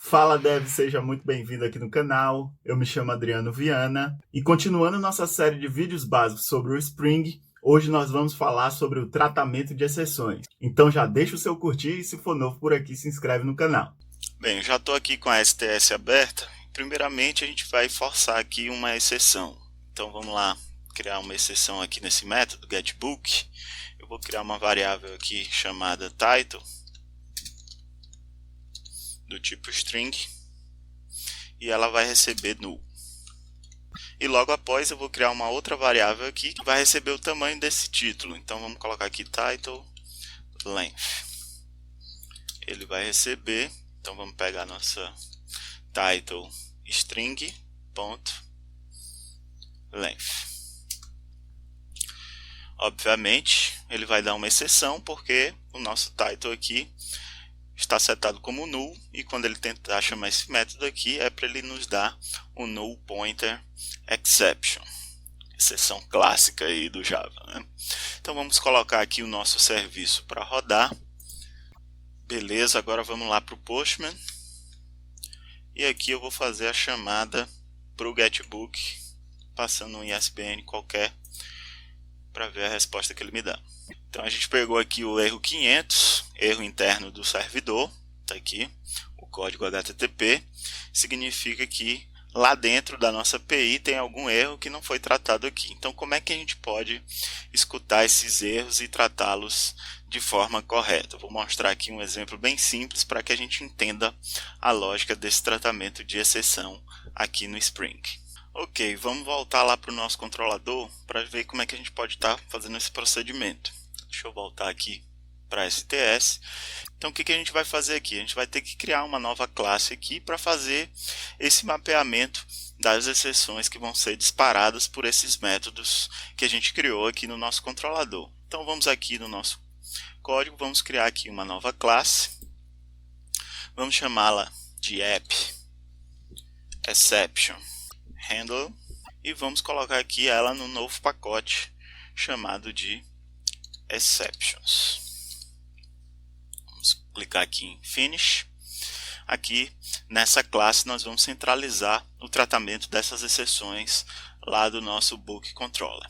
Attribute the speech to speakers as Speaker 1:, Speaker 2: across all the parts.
Speaker 1: Fala Dev, seja muito bem-vindo aqui no canal. Eu me chamo Adriano Viana e continuando nossa série de vídeos básicos sobre o Spring, hoje nós vamos falar sobre o tratamento de exceções. Então já deixa o seu curtir e se for novo por aqui, se inscreve no canal.
Speaker 2: Bem, eu já estou aqui com a STS aberta. Primeiramente a gente vai forçar aqui uma exceção. Então vamos lá, criar uma exceção aqui nesse método getBook. Eu vou criar uma variável aqui chamada title, do tipo string, e ela vai receber null. E logo após eu vou criar uma outra variável aqui que vai receber o tamanho desse título. Então vamos colocar aqui title length. Ele vai receber, então vamos pegar a nossa title string ponto length. Obviamente ele vai dar uma exceção porque o nosso title aqui está setado como null, e quando ele tentar chamar esse método aqui é para ele nos dar o null pointer exception, exceção clássica aí do Java, né? Então vamos colocar aqui o nosso serviço para rodar. Beleza, agora vamos lá para o Postman, e aqui eu vou fazer a chamada para o getBook, passando um ISBN qualquer para ver a resposta que ele me dá. Então a gente pegou aqui o erro 500, erro interno do servidor, está aqui, o código HTTP, significa que lá dentro da nossa API tem algum erro que não foi tratado aqui. Então como é que a gente pode escutar esses erros e tratá-los de forma correta? Eu vou mostrar aqui um exemplo bem simples para que a gente entenda a lógica desse tratamento de exceção aqui no Spring. Ok, vamos voltar lá para o nosso controlador para ver como é que a gente pode estar fazendo esse procedimento. Deixa eu voltar aqui para STS. Então o que a gente vai fazer aqui? A gente vai ter que criar uma nova classe aqui para fazer esse mapeamento das exceções que vão ser disparadas por esses métodos que a gente criou aqui no nosso controlador. Então vamos aqui no nosso código, vamos criar aqui uma nova classe. Vamos chamá-la de app_exception_handler e vamos colocar aqui ela no novo pacote chamado de exceptions. Vamos clicar aqui em finish. Aqui nessa classe nós vamos centralizar o tratamento dessas exceções lá do nosso book controller.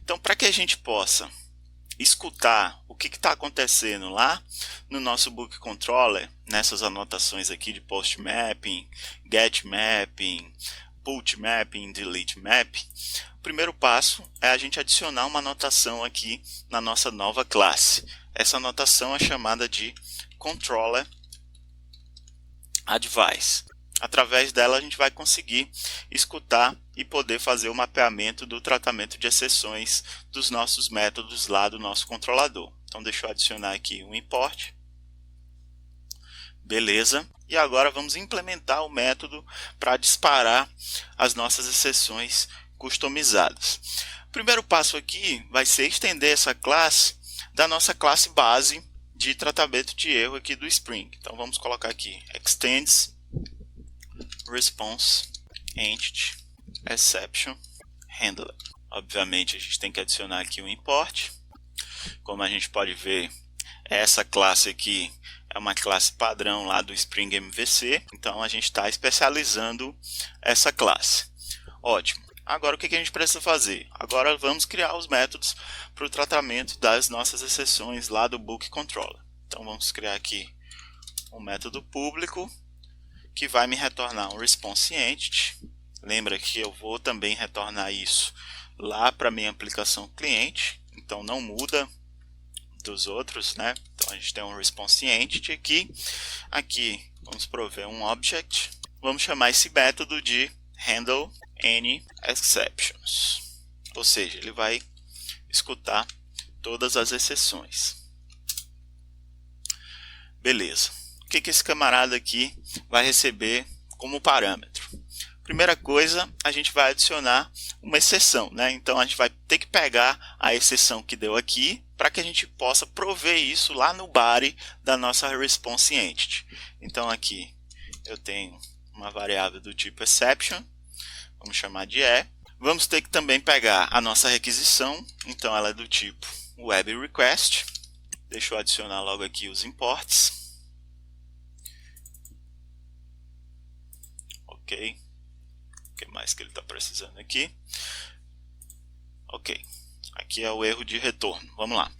Speaker 2: Então para que a gente possa escutar o que está acontecendo lá no nosso book controller, nessas anotações aqui de post mapping, get mapping, put mapping, delete mapping, o primeiro passo é a gente adicionar uma anotação aqui na nossa nova classe. Essa anotação é chamada de controller advice. Através dela a gente vai conseguir escutar e poder fazer o mapeamento do tratamento de exceções dos nossos métodos lá do nosso controlador. Então deixa eu adicionar aqui um import. Beleza. E agora vamos implementar o método para disparar as nossas exceções customizadas. O primeiro passo aqui vai ser estender essa classe da nossa classe base de tratamento de erro aqui do Spring. Então vamos colocar aqui extends response entity exception handler. Obviamente a gente tem que adicionar aqui um import. Como a gente pode ver, essa classe aqui é uma classe padrão lá do Spring MVC, então a gente está especializando essa classe. Ótimo. Agora o que a gente precisa fazer? Agora vamos criar os métodos para o tratamento das nossas exceções lá do book controller. Então vamos criar aqui um método público que vai me retornar um response entity. Lembra que eu vou também retornar isso lá para minha aplicação cliente, então não muda dos outros, né? Então a gente tem um response entity aqui. Aqui vamos prover um object. Vamos chamar esse método de handle any exceptions. Ou seja, ele vai escutar todas as exceções. Beleza. O que esse camarada aqui vai receber como parâmetro? Primeira coisa, a gente vai adicionar uma exceção, né? Então a gente vai ter que pegar a exceção que deu aqui para que a gente possa prover isso lá no body da nossa response entity. Então aqui eu tenho uma variável do tipo exception, vamos chamar de e. Vamos ter que também pegar a nossa requisição, então ela é do tipo web request. Deixa eu adicionar logo aqui os imports. Ok. O que mais que ele está precisando aqui? Ok. Aqui é o erro de retorno. Vamos lá.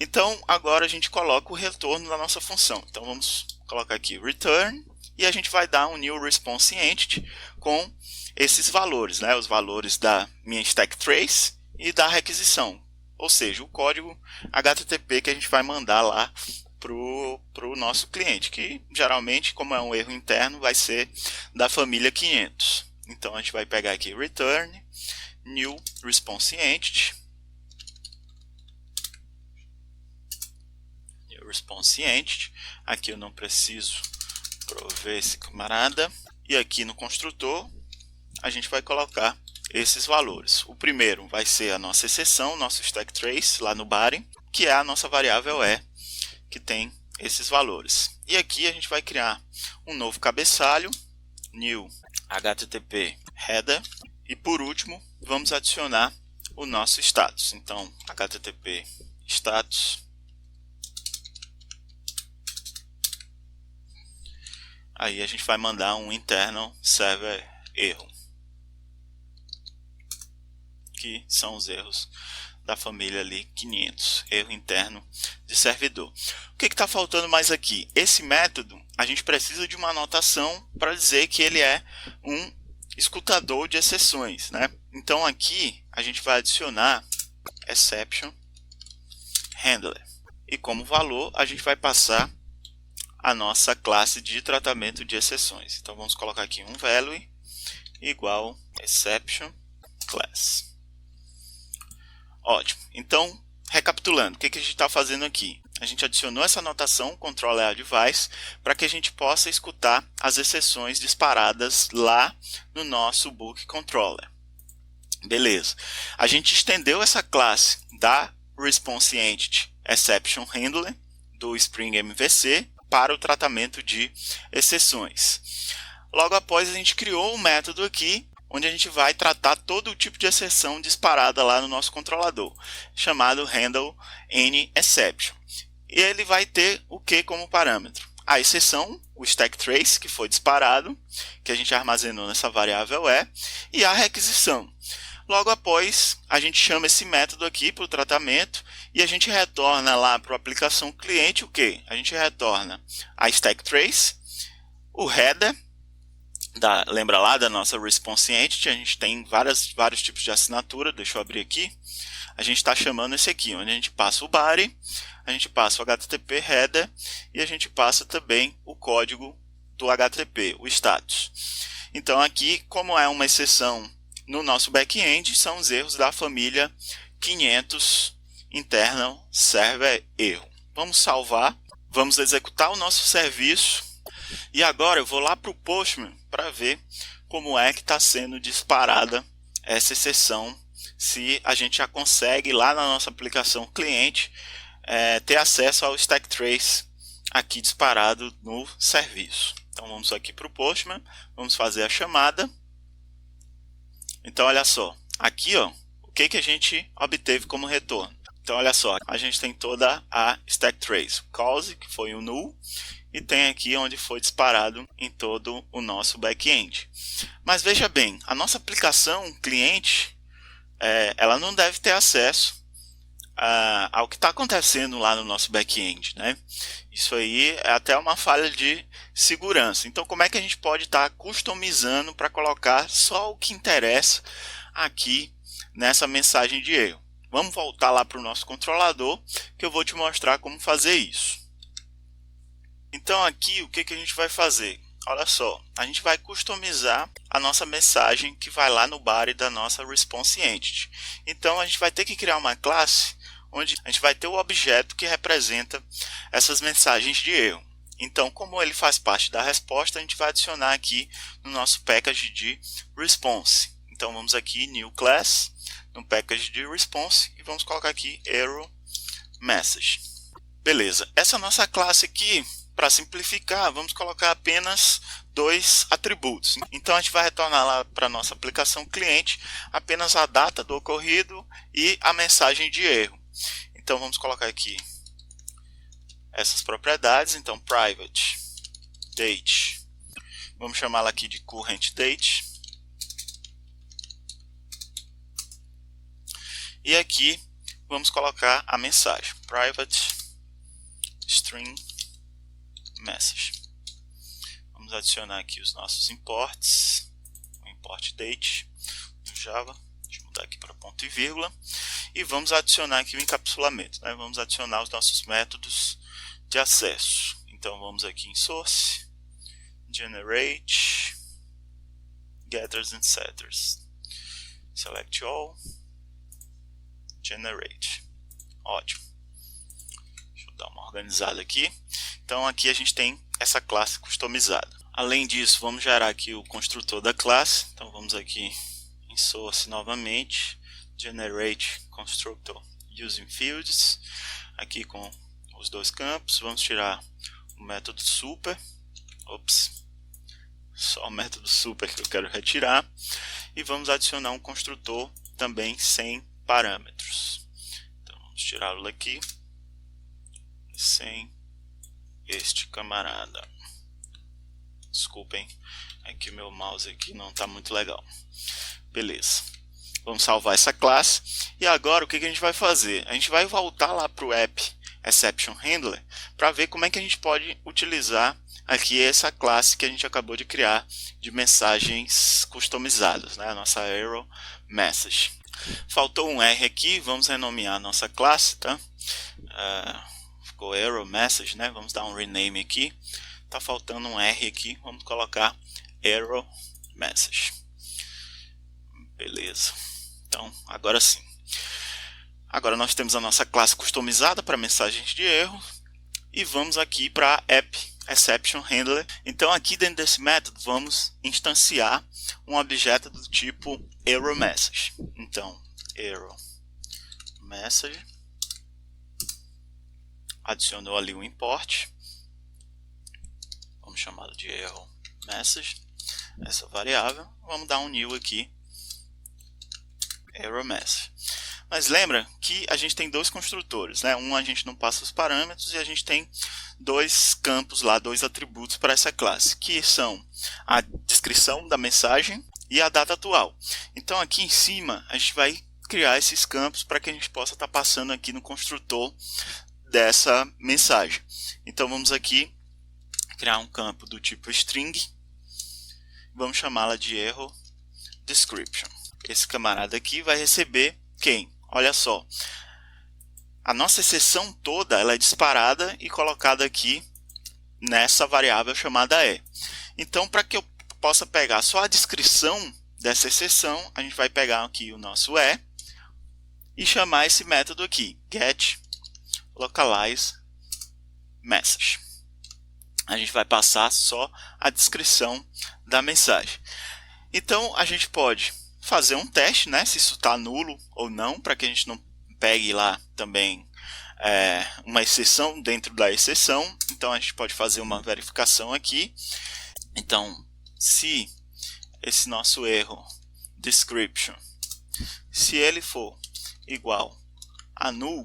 Speaker 2: Então, agora a gente coloca o retorno da nossa função. Então, vamos colocar aqui return e a gente vai dar um new response entity com esses valores, né? Os valores da minha stack trace e da requisição. Ou seja, o código HTTP que a gente vai mandar lá para o nosso cliente, que geralmente, como é um erro interno, vai ser da família 500. Então, a gente vai pegar aqui return, new response entity, response entity. Aqui eu não preciso prover esse camarada. E aqui no construtor a gente vai colocar esses valores. O primeiro vai ser a nossa exceção, nosso stack trace lá no body, que é a nossa variável E, que tem esses valores. E aqui a gente vai criar um novo cabeçalho, new http header, e por último vamos adicionar o nosso status. Então http status. Aí a gente vai mandar um internal server erro, que são os erros da família ali 500, erro interno de servidor. O que está faltando mais aqui? Esse método, a gente precisa de uma anotação para dizer que ele é um escutador de exceções, né? Então aqui a gente vai adicionar exception handler. E como valor a gente vai passar a nossa classe de tratamento de exceções. Então vamos colocar aqui um value igual exception class. Ótimo. Então, recapitulando, o que a gente está fazendo aqui? A gente adicionou essa anotação controller device para que a gente possa escutar as exceções disparadas lá no nosso book controller. Beleza. A gente estendeu essa classe da response entity exception handler do Spring MVC para o tratamento de exceções. Logo após, a gente criou um método aqui, onde a gente vai tratar todo o tipo de exceção disparada lá no nosso controlador, chamado handle any exception. E ele vai ter o que como parâmetro? A exceção, o stack trace, que foi disparado, que a gente armazenou nessa variável e a requisição. Logo após, a gente chama esse método aqui para o tratamento e a gente retorna lá para a aplicação cliente o que? A gente retorna a stack trace, o header, lembra lá da nossa response entity, a gente tem vários tipos de assinatura, deixa eu abrir aqui. A gente está chamando esse aqui, onde a gente passa o body, a gente passa o HTTP header e a gente passa também o código do HTTP, o status. Então aqui, como é uma exceção no nosso back-end, são os erros da família 500 internal server erro. Vamos salvar, vamos executar o nosso serviço e agora eu vou lá para o Postman para ver como é que está sendo disparada essa exceção, se a gente já consegue lá na nossa aplicação cliente ter acesso ao stack trace aqui disparado no serviço. Então vamos aqui para o Postman, vamos fazer a chamada. Então olha só, aqui ó, o que a gente obteve como retorno. Então olha só, a gente tem toda a stack trace, cause, que foi o null, e tem aqui onde foi disparado em todo o nosso back-end. Mas veja bem, a nossa aplicação cliente, ela não deve ter acesso ao que está acontecendo lá no nosso back-end, né? Isso aí é até uma falha de segurança. Então, como é que a gente pode estar customizando para colocar só o que interessa aqui nessa mensagem de erro? Vamos voltar lá para o nosso controlador, que eu vou te mostrar como fazer isso. Então, aqui, o que a gente vai fazer? Olha só, a gente vai customizar a nossa mensagem que vai lá no body da nossa response entity. Então, a gente vai ter que criar uma classe onde a gente vai ter o objeto que representa essas mensagens de erro. Então, como ele faz parte da resposta, a gente vai adicionar aqui no nosso package de response. Então, vamos aqui, new class, no package de response, e vamos colocar aqui error message. Beleza, essa nossa classe aqui, para simplificar, vamos colocar apenas 2 atributos. Então, a gente vai retornar lá para a nossa aplicação cliente apenas a data do ocorrido e a mensagem de erro. Então, vamos colocar aqui essas propriedades. Então, private date Vamos chamá-la aqui de current date. E aqui vamos colocar a mensagem private string message. Vamos adicionar aqui os nossos imports, o import date do Java. Deixa eu mudar aqui para ponto e vírgula. E vamos adicionar aqui o encapsulamento, né? Vamos adicionar os nossos métodos de acesso. Então vamos aqui em source, generate, getters and setters, select all, generate. Ótimo. Deixa eu dar uma organizada aqui. Então aqui a gente tem essa classe customizada. Além disso, vamos gerar aqui o construtor da classe. Então vamos aqui em source novamente, generate constructor using fields, aqui com os dois campos. Vamos tirar o método super. Ops, só o método super que eu quero retirar. E vamos adicionar um construtor também sem parâmetros. Então vamos tirá-lo daqui, sem este camarada. Desculpem, é que o meu mouse aqui não está muito legal. Beleza, vamos salvar essa classe. E agora o que a gente vai fazer? A gente vai voltar lá para o app exception handler para ver como é que a gente pode utilizar aqui essa classe que a gente acabou de criar de mensagens customizadas, né? A nossa error message. Faltou um R aqui, vamos renomear a nossa classe, tá? Ficou error message, né? Vamos dar um rename aqui. Tá faltando um R aqui, vamos colocar error message. Beleza. Então, agora sim. Agora nós temos a nossa classe customizada para mensagens de erro e vamos aqui para app exception handler. Então, aqui dentro desse método vamos instanciar um objeto do tipo error message. Então, error message, adicionou ali o import. Vamos chamá-lo de error message, essa variável. Vamos dar um new aqui, error message. Mas lembra que a gente tem dois construtores, né? Um a gente não passa os parâmetros e a gente tem dois campos lá, dois atributos para essa classe, que são a descrição da mensagem e a data atual. Então aqui em cima a gente vai criar esses campos para que a gente possa estar passando aqui no construtor dessa mensagem. Então vamos aqui criar um campo do tipo string, vamos chamá-la de error description. Esse camarada aqui vai receber quem? Olha só, a nossa exceção toda ela é disparada e colocada aqui nessa variável chamada e. Então, para que eu possa pegar só a descrição dessa exceção, a gente vai pegar aqui o nosso e chamar esse método aqui, get localize message. A gente vai passar só a descrição da mensagem. Então a gente pode fazer um teste, né, se isso está nulo ou não, para que a gente não pegue lá também uma exceção dentro da exceção. Então a gente pode fazer uma verificação aqui. Então, se esse nosso erro description, se ele for igual a null,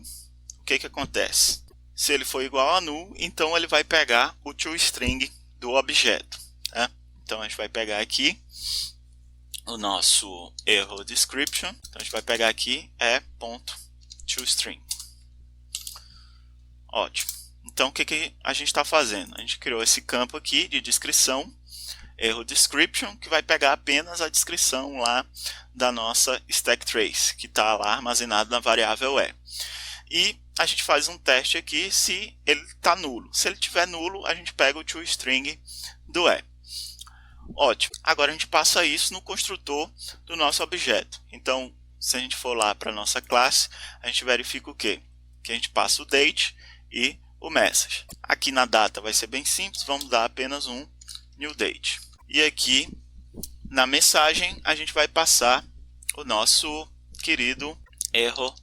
Speaker 2: o que acontece? Se ele for igual a null, então ele vai pegar o toString do objeto, né? Então a gente vai pegar aqui o nosso error description. Então a gente vai pegar aqui toString. Ótimo. Então o que a gente está fazendo? A gente criou esse campo aqui de descrição, error description, que vai pegar apenas a descrição lá da nossa stack trace, que está lá armazenado na variável e a gente faz um teste aqui se ele está nulo. Se ele estiver nulo, a gente pega o toString do Ótimo. Agora a gente passa isso no construtor do nosso objeto. Então, se a gente for lá para a nossa classe, a gente verifica o quê? Que a gente passa o date e o message. Aqui na data vai ser bem simples, vamos dar apenas um new date. E aqui na mensagem a gente vai passar o nosso querido error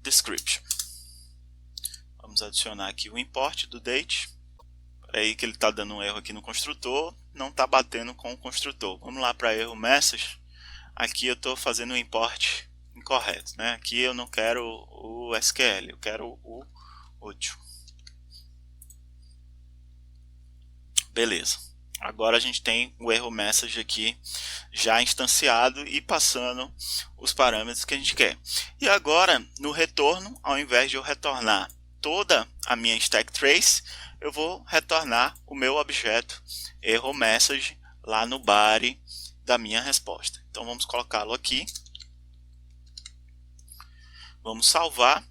Speaker 2: description. Vamos adicionar aqui o import do date. Para aí que ele está dando um erro aqui no construtor, não está batendo com o construtor. Vamos lá para erro message. Aqui eu estou fazendo o import incorreto, né? Aqui eu não quero o SQL, eu quero o útil. Beleza. Agora a gente tem o erro message aqui já instanciado e passando os parâmetros que a gente quer. E agora, no retorno, ao invés de eu retornar toda a minha stack trace, eu vou retornar o meu objeto erro message lá no body da minha resposta. Então vamos colocá-lo aqui. Vamos salvar.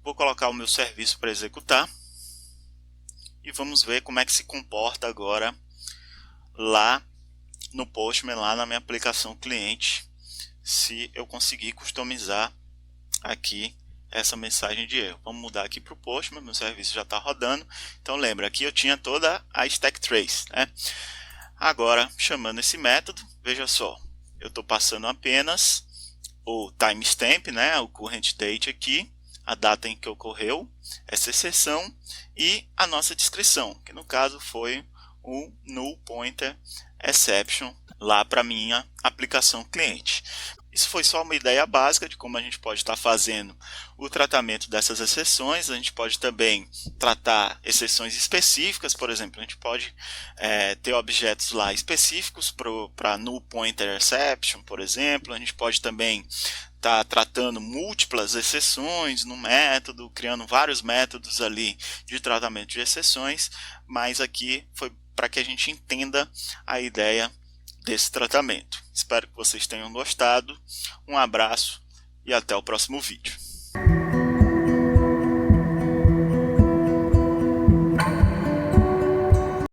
Speaker 2: Vou colocar o meu serviço para executar. E vamos ver como é que se comporta agora lá no Postman, lá na minha aplicação cliente, se eu conseguir customizar aqui essa mensagem de erro. Vamos mudar aqui para o Postman, meu serviço já está rodando. Então lembra, aqui eu tinha toda a stack trace, né? Agora, chamando esse método, veja só, eu estou passando apenas o timestamp, né, o current date aqui, a data em que ocorreu essa exceção e a nossa descrição, que no caso foi o null pointer exception lá para minha aplicação cliente. Isso foi só uma ideia básica de como a gente pode estar fazendo o tratamento dessas exceções. A gente pode também tratar exceções específicas, por exemplo, a gente pode ter objetos lá específicos para null pointer exception, por exemplo. A gente pode também estar tratando múltiplas exceções no método, criando vários métodos ali de tratamento de exceções, mas aqui foi para que a gente entenda a ideia desse tratamento. Espero que vocês tenham gostado. Um abraço e até o próximo vídeo.